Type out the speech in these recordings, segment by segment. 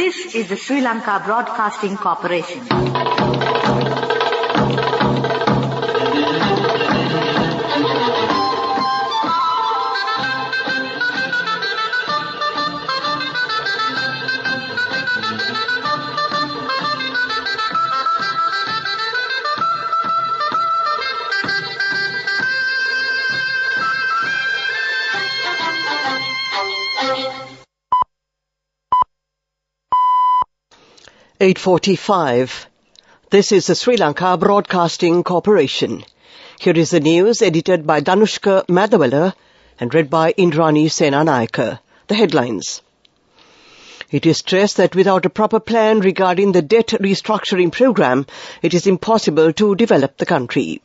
This is the Sri Lanka Broadcasting Corporation. (8:45). This is the Sri Lanka Broadcasting Corporation. Here is the news edited by Danushka Madhawala and read by Indrani Senanayaka. The headlines. It is stressed that without a proper plan regarding the debt restructuring program, it is impossible to develop the country.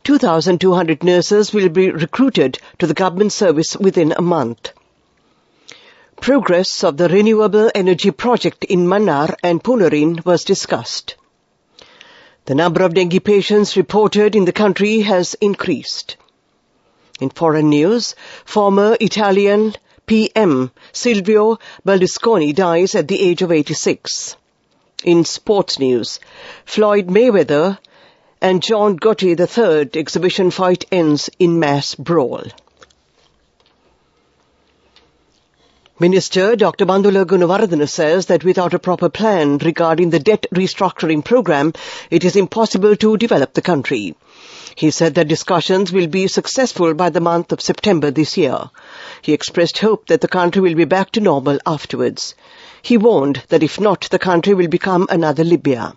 2,200 nurses will be recruited to the government service within a month. Progress of the renewable energy project in Mannar and Punarin was discussed. The number of dengue patients reported in the country has increased. In foreign news, former Italian PM Silvio Berlusconi dies at the age of 86. In sports news, Floyd Mayweather and John Gotti III exhibition fight ends in mass brawl. Minister Dr. Bandula Gunawardena says that without a proper plan regarding the debt restructuring program, it is impossible to develop the country. He said that discussions will be successful by the month of September this year. He expressed hope that the country will be back to normal afterwards. He warned that if not, the country will become another Libya.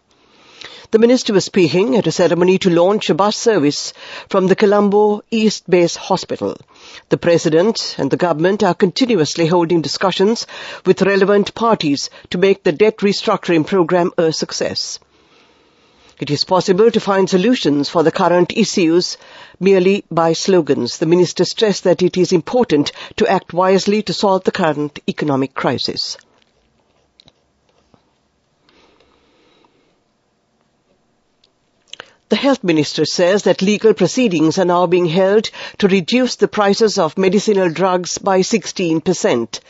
The minister was speaking at a ceremony to launch a bus service from the Colombo East Base Hospital. The President and the government are continuously holding discussions with relevant parties to make the debt restructuring program a success. It is possible to find solutions for the current issues merely by slogans. The minister stressed that it is important to act wisely to solve the current economic crisis. The Health Minister says that legal proceedings are now being held to reduce the prices of medicinal drugs by 16%.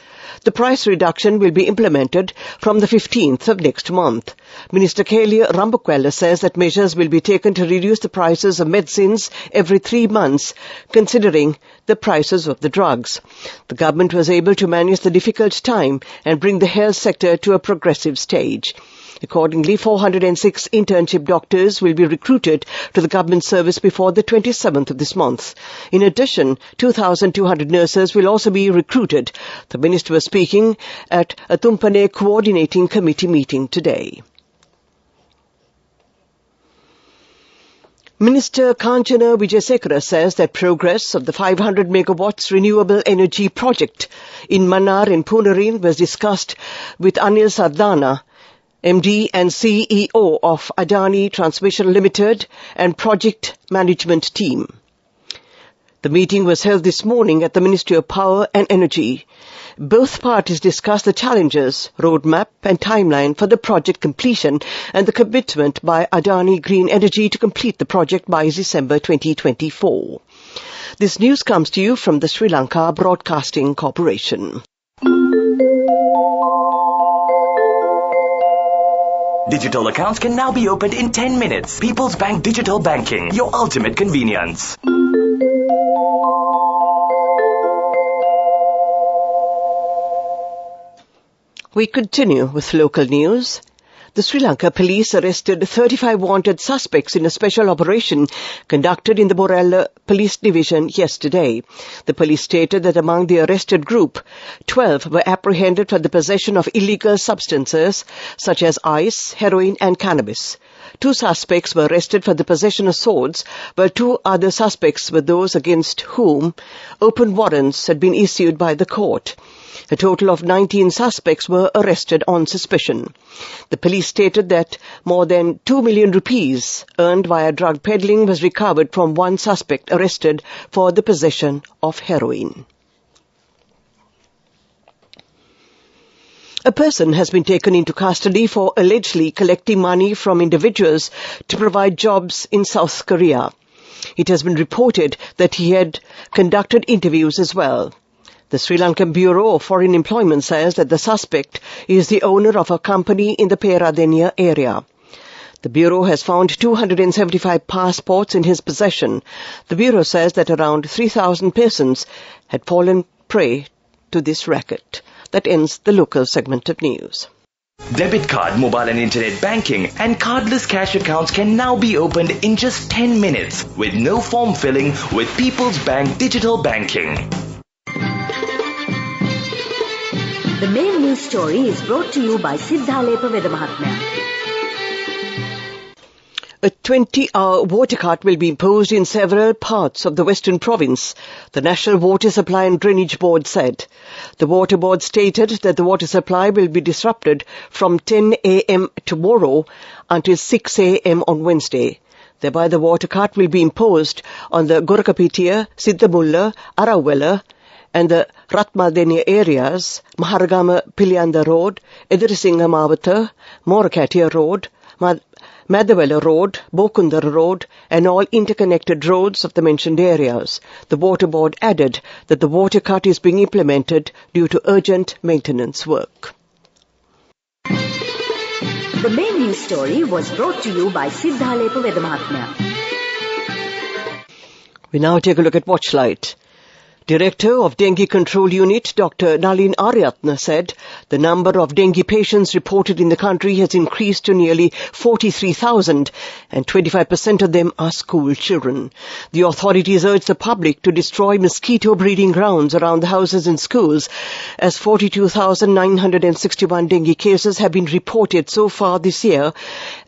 The price reduction will be implemented from the 15th of next month. Minister Kalia Rambukwella says that measures will be taken to reduce the prices of medicines every 3 months, considering the prices of the drugs. The government was able to manage the difficult time and bring the health sector to a progressive stage. Accordingly, 406 internship doctors will be recruited to the government service before the 27th of this month. In addition, 2,200 nurses will also be recruited. The minister was speaking at a Tumpane Coordinating Committee meeting today. Minister Kanchana Wijasekara says that progress of the 500 megawatts renewable energy project in Mannar and Punarin was discussed with Anil Sardana, MD and CEO of Adani Transmission Limited and project management team. The meeting was held this morning at the Ministry of Power and Energy. Both parties discussed the challenges, roadmap and timeline for the project completion and the commitment by Adani Green Energy to complete the project by December 2024. This news comes to you from the Sri Lanka Broadcasting Corporation. Digital accounts can now be opened in 10 minutes. People's Bank Digital Banking, your ultimate convenience. We continue with local news. The Sri Lanka police arrested 35 wanted suspects in a special operation conducted in the Borella Police Division yesterday. The police stated that among the arrested group, 12 were apprehended for the possession of illegal substances such as ice, heroin and cannabis. 2 suspects were arrested for the possession of swords, while 2 other suspects were those against whom open warrants had been issued by the court. A total of 19 suspects were arrested on suspicion. The police stated that more than 2 million rupees earned via drug peddling was recovered from one suspect arrested for the possession of heroin. A person has been taken into custody for allegedly collecting money from individuals to provide jobs in South Korea. It has been reported that he had conducted interviews as well. The Sri Lankan Bureau of Foreign Employment says that the suspect is the owner of a company in the Peradeniya area. The Bureau has found 275 passports in his possession. The Bureau says that around 3,000 persons had fallen prey to this racket. That ends the local segment of news. Debit card, mobile and internet banking and cardless cash accounts can now be opened in just 10 minutes with no form filling with People's Bank Digital Banking. The main news story is brought to you by Siddhalepa Vedamahatmya. A 20-hour water cut will be imposed in several parts of the Western Province, the National Water Supply and Drainage Board said. The Water Board stated that the water supply will be disrupted from 10 a.m. tomorrow until 6 a.m. on Wednesday. Thereby the water cut will be imposed on the Gorakapitiya, Siddhamulla, Arawala and the Ratmadeniya areas, Maharagama Pilianda Road, Edirisinga Mawata, Morakatiya Road, Madhavela Road, Bokundara Road and all interconnected roads of the mentioned areas. The Water Board added that the water cut is being implemented due to urgent maintenance work. The main news story was brought to you by Siddhalepa Vedamahatmya. We now take a look at Watchlight. Director of Dengue Control Unit, Dr. Nalin Aryatna, said the number of dengue patients reported in the country has increased to nearly 43,000 and 25% of them are school children. The authorities urge the public to destroy mosquito breeding grounds around the houses and schools as 42,961 dengue cases have been reported so far this year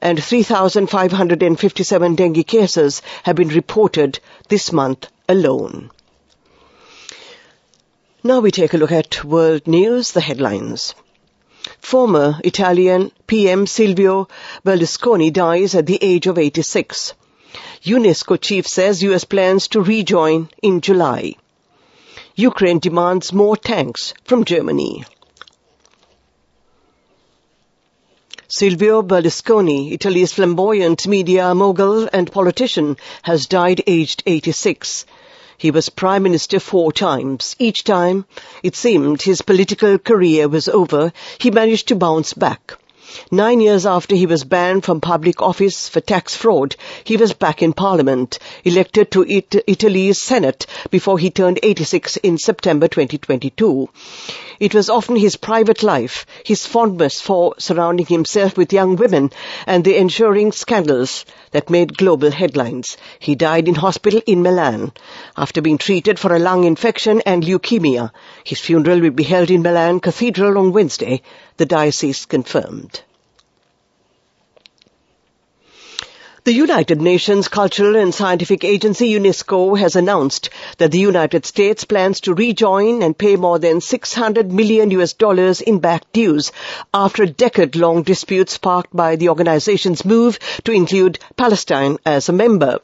and 3,557 dengue cases have been reported this month alone. Now we take a look at world news, the headlines. Former Italian PM Silvio Berlusconi dies at the age of 86. UNESCO chief says US plans to rejoin in July. Ukraine demands more tanks from Germany. Silvio Berlusconi, Italy's flamboyant media mogul and politician, has died aged 86. He was Prime Minister 4 times. Each time, it seemed his political career was over, he managed to bounce back. 9 years after he was banned from public office for tax fraud, he was back in Parliament, elected to Italy's Senate before he turned 86 in September 2022. It was often his private life, his fondness for surrounding himself with young women and the ensuing scandals that made global headlines. He died in hospital in Milan after being treated for a lung infection and leukemia. His funeral will be held in Milan Cathedral on Wednesday, the diocese confirmed. The United Nations Cultural and Scientific Agency UNESCO has announced that the United States plans to rejoin and pay more than $600 million in back dues after a decade-long dispute sparked by the organization's move to include Palestine as a member.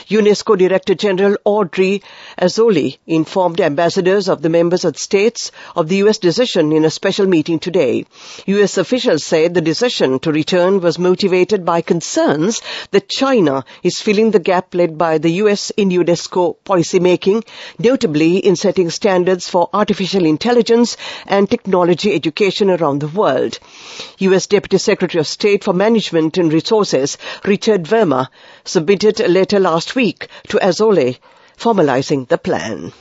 UNESCO Director General Audrey Azoulay informed ambassadors of the member states of the U.S. decision in a special meeting today. U.S. officials said the decision to return was motivated by concerns that China is filling the gap led by the US in UNESCO policymaking, notably in setting standards for artificial intelligence and technology education around the world. US Deputy Secretary of State for Management and Resources, Richard Verma, submitted a letter last week to Azoulay, formalizing the plan.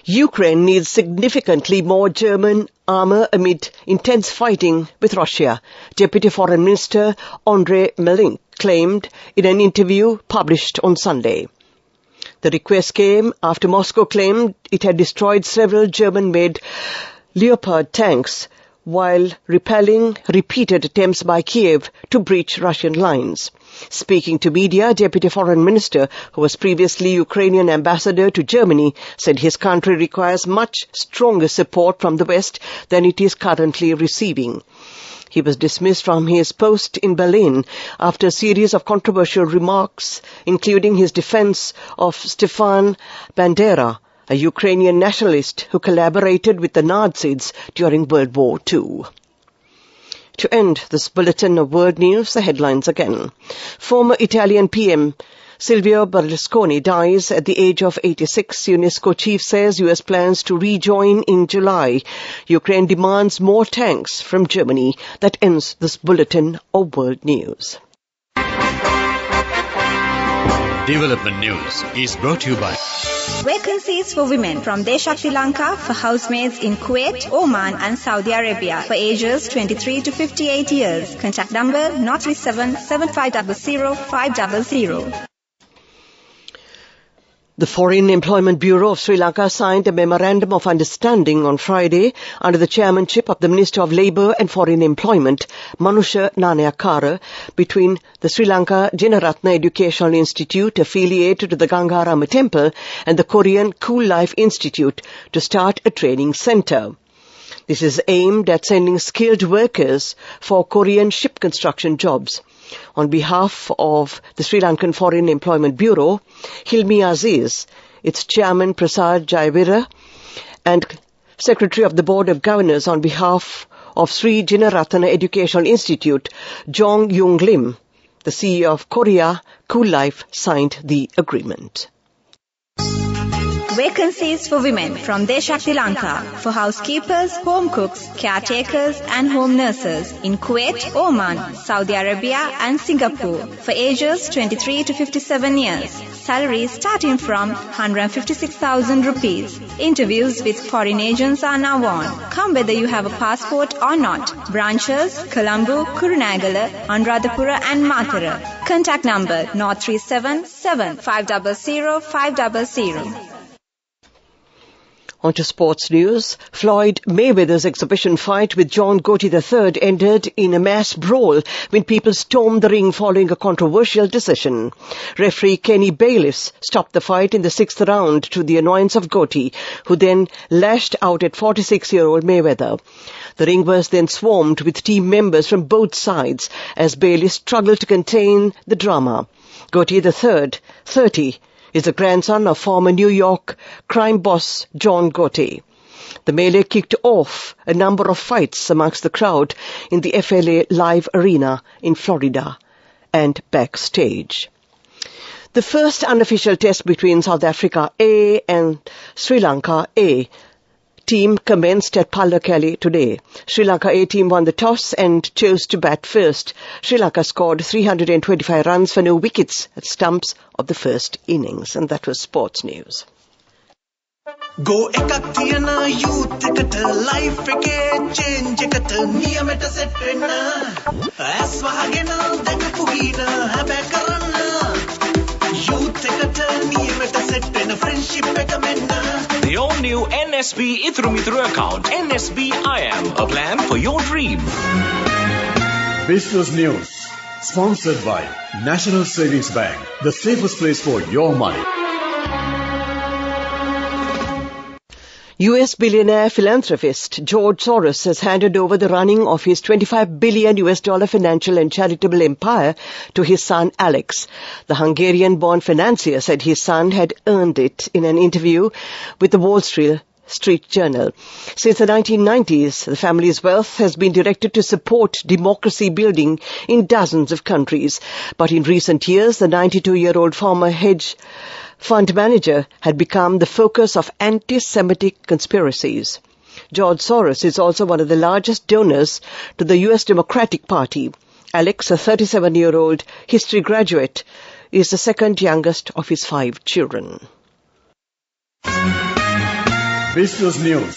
Ukraine needs significantly more German armor amid intense fighting with Russia, Deputy Foreign Minister Andrei Melnik claimed in an interview published on Sunday. The request came after Moscow claimed it had destroyed several German-made Leopard tanks while repelling repeated attempts by Kiev to breach Russian lines. Speaking to media, Deputy Foreign Minister, who was previously Ukrainian ambassador to Germany, said his country requires much stronger support from the West than it is currently receiving. He was dismissed from his post in Berlin after a series of controversial remarks, including his defense of Stefan Bandera, a Ukrainian nationalist who collaborated with the Nazis during World War II. To end this bulletin of world news, the headlines again. Former Italian PM Silvio Berlusconi dies at the age of 86. UNESCO chief says US plans to rejoin in July. Ukraine demands more tanks from Germany. That ends this bulletin of world news. Development News is brought to you by Vacancies for women from Deshakti Lanka for housemaids in Kuwait, Oman and Saudi Arabia for ages 23 to 58 years. Contact number 037 7500 500. The Foreign Employment Bureau of Sri Lanka signed a Memorandum of Understanding on Friday under the chairmanship of the Minister of Labour and Foreign Employment, Manusha Nanayakara, between the Sri Lanka Jinaratna Educational Institute affiliated to the Gangarama Temple and the Korean Cool Life Institute to start a training centre. This is aimed at sending skilled workers for Korean ship construction jobs. On behalf of the Sri Lankan Foreign Employment Bureau, Hilmi Aziz, its chairman Prasad Jayavira, and Secretary of the Board of Governors on behalf of Sri Jinaratana Educational Institute, Jong Yung Lim, the CEO of Korea Cool Life, signed the agreement. Vacancies for women from Deshakti Lanka for housekeepers, home cooks, caretakers and home nurses in Kuwait, Oman, Saudi Arabia and Singapore for ages 23 to 57 years. Salaries starting from 156,000 rupees. Interviews with foreign agents are now on. Come whether you have a passport or not. Branches, Colombo, Kurunagala, Anuradhapura and Matara. Contact number 037 7500 500. On to sports news. Floyd Mayweather's exhibition fight with John Gotti III ended in a mass brawl when people stormed the ring following a controversial decision. Referee Kenny Bailiffs stopped the fight in the 6th round to the annoyance of Gotti, who then lashed out at 46-year-old Mayweather. The ring was then swarmed with team members from both sides as Bailiffs struggled to contain the drama. Gotti III, 30, is the grandson of former New York crime boss John Gotti. The melee kicked off a number of fights amongst the crowd in the FLA Live Arena in Florida and backstage. The first unofficial test between South Africa A and Sri Lanka A team commenced at Pallekele today. Sri Lanka A team won the toss and chose to bat first. Sri Lanka scored 325 runs for no wickets at stumps of the first innings. And that was sports news. Go ekak thiyana youth eකට life එකේ change එකට නියමෙට set වෙන්න ඇස් වහගෙන දැකපු ගීන හැබැ කරන්න youth එකට නියමෙට set වෙන friendship එක මෙන්න. The all-new NSB Ithru account, NSB IM, a plan for your dream. Business News, sponsored by National Savings Bank, the safest place for your money. US billionaire philanthropist George Soros has handed over the running of his $25 billion financial and charitable empire to his son Alex. The Hungarian-born financier said his son had earned it in an interview with the Wall Street Journal. Since the 1990s, the family's wealth has been directed to support democracy building in dozens of countries. But in recent years, the 92-year-old former hedge fund manager had become the focus of anti-Semitic conspiracies. George Soros is also one of the largest donors to the US Democratic Party. Alex, a 37-year-old history graduate, is the second youngest of his 5 children. Business News,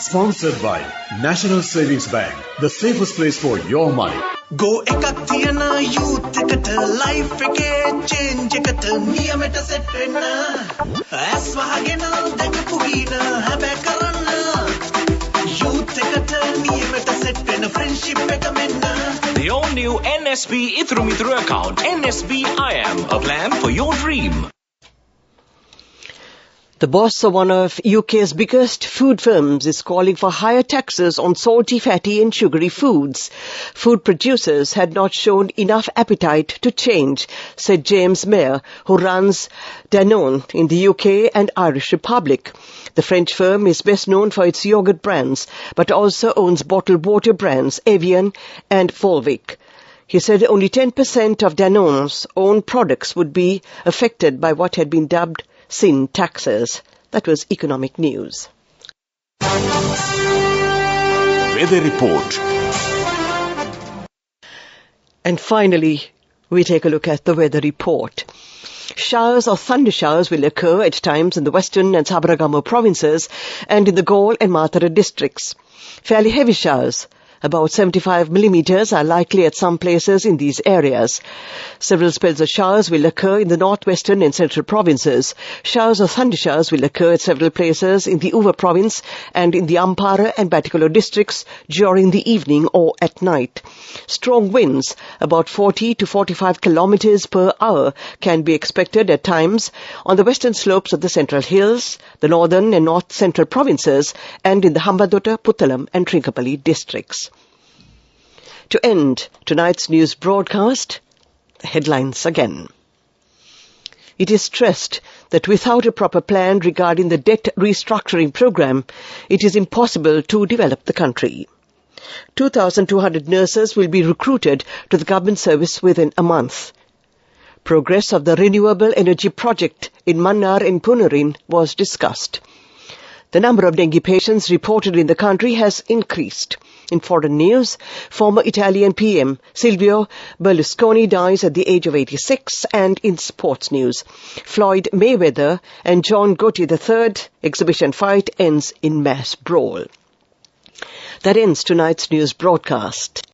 sponsored by National Savings Bank, the safest place for your money. Go ekak thiyana youth එකට life එකේ change එකට නියමෙට set වෙන්න ඇස් වහගෙන දැකපු ගීන හැබැ කරන්න youth එකට නියමෙට set වෙන friendship එක මෙන්න. The all-new NSB Ithru account, NSB IM, a plan for your dream. The boss of one of UK's biggest food firms is calling for higher taxes on salty, fatty and sugary foods. Food producers had not shown enough appetite to change, said James Mayer, who runs Danone in the UK and Irish Republic. The French firm is best known for its yogurt brands, but also owns bottled water brands Evian and Volvic. He said only 10% of Danone's own products would be affected by what had been dubbed sin taxes. That was Economic News. Weather report. And finally, we take a look at the weather report. Showers or thunder showers will occur at times in the western and Sabaragamu provinces and in the Galle and Matara districts. Fairly heavy showers, about 75 millimeters, are likely at some places in these areas. Several spells of showers will occur in the northwestern and central provinces. Showers or thunder showers will occur at several places in the Uva province and in the Ampara and Batticaloa districts during the evening or at night. Strong winds, about 40 to 45 kilometers per hour, can be expected at times on the western slopes of the Central Hills, the northern and north-central provinces, and in the Hambantota, Puttalam and Trincomalee districts. To end tonight's news broadcast, the headlines again. It is stressed that without a proper plan regarding the debt restructuring program, it is impossible to develop the country. 2,200 nurses will be recruited to the government service within a month. Progress of the renewable energy project in Mannar and Punarin was discussed. The number of dengue patients reported in the country has increased. In foreign news, former Italian PM Silvio Berlusconi dies at the age of 86, and in sports news, Floyd Mayweather and John Gotti III exhibition fight ends in mass brawl. That ends tonight's news broadcast.